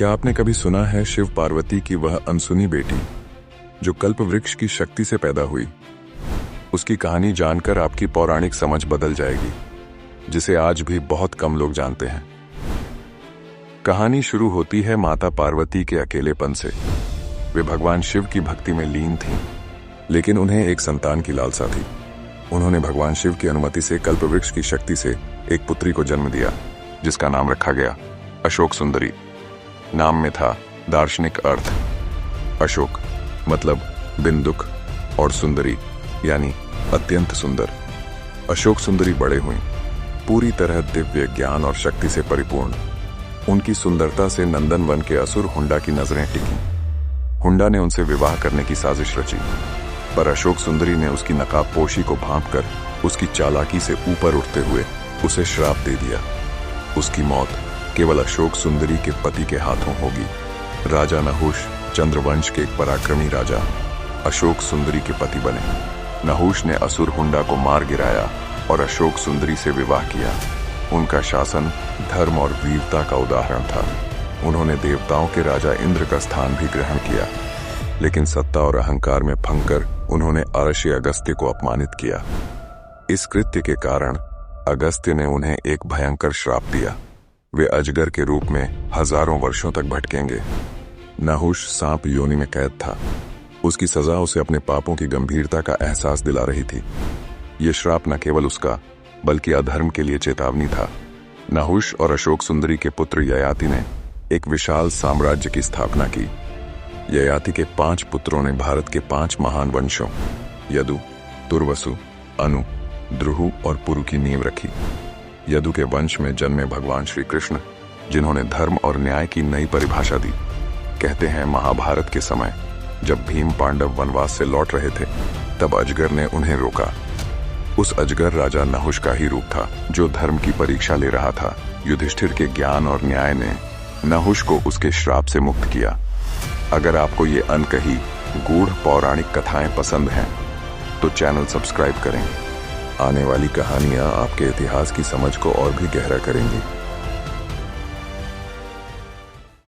क्या आपने कभी सुना है शिव पार्वती की वह अनसुनी बेटी जो कल्प वृक्ष की शक्ति से पैदा हुई? उसकी कहानी जानकर आपकी पौराणिक समझ बदल जाएगी, जिसे आज भी बहुत कम लोग जानते हैं। कहानी शुरू होती है माता पार्वती के अकेलेपन से। वे भगवान शिव की भक्ति में लीन थीं, लेकिन उन्हें एक संतान की लालसा थी। उन्होंने भगवान शिव की अनुमति से कल्प वृक्ष की शक्ति से एक पुत्री को जन्म दिया, जिसका नाम रखा गया अशोक सुंदरी। नाम में था दार्शनिक अर्थ। अशोक मतलब बिन दुख और सुंदरी यानी अत्यंत सुंदर। अशोक सुंदरी बड़े हुई, पूरी तरह दिव्य ज्ञान और शक्ति से परिपूर्ण। उनकी सुंदरता से नंदनवन के असुर हुंडा की नजरें टिकी। हुंडा ने उनसे विवाह करने की साजिश रची, पर अशोक सुंदरी ने उसकी नकाबपोशी को भांपकर उसकी चालाकी से ऊपर उठते हुए उसे श्राप दे दिया। उसकी मौत केवल अशोक सुंदरी के पति के हाथों होगी। राजा नहुष चंद्रवंश के एक पराक्रमी राजा अशोक सुंदरी के पति बने। नहुष ने असुर हुंडा को मार गिराया और अशोक सुंदरी से विवाह किया। उनका शासन धर्म और वीरता का उदाहरण था। उन्होंने देवताओं के राजा इंद्र का स्थान भी ग्रहण किया, लेकिन सत्ता और अहंकार में फंसकर उन्होंने अर्षि अगस्त्य को अपमानित किया। इस कृत्य के कारण अगस्त्य ने उन्हें एक भयंकर श्राप दिया। वे अजगर के रूप में हजारों वर्षों तक भटकेंगे। नहुष सांप योनि में कैद था। उसकी सजा उसे अपने पापों की गंभीरता का एहसास दिला रही थी। ये श्राप न केवल उसका बल्कि अधर्म के लिए चेतावनी था। नहुष और अशोक सुंदरी के पुत्र ययाति ने एक विशाल साम्राज्य की स्थापना की। ययाति के 5 पुत्रों ने भारत के 5 महान वंशों यदु, तुर्वसु, अनु, द्रुहु और पुरु की नींव रखी। यदु के वंश में जन्मे भगवान श्री कृष्ण, जिन्होंने धर्म और न्याय की नई परिभाषा दी। कहते हैं महाभारत के समय जब भीम पांडव वनवास से लौट रहे थे, तब अजगर ने उन्हें रोका। उस अजगर राजा नहुष का ही रूप था, जो धर्म की परीक्षा ले रहा था। युधिष्ठिर के ज्ञान और न्याय ने नहुष को उसके श्राप से मुक्त किया। अगर आपको ये अनकही गूढ़ पौराणिक कथाएं पसंद हैं, तो चैनल सब्सक्राइब करें। आने वाली कहानियां आपके इतिहास की समझ को और भी गहरा करेंगी।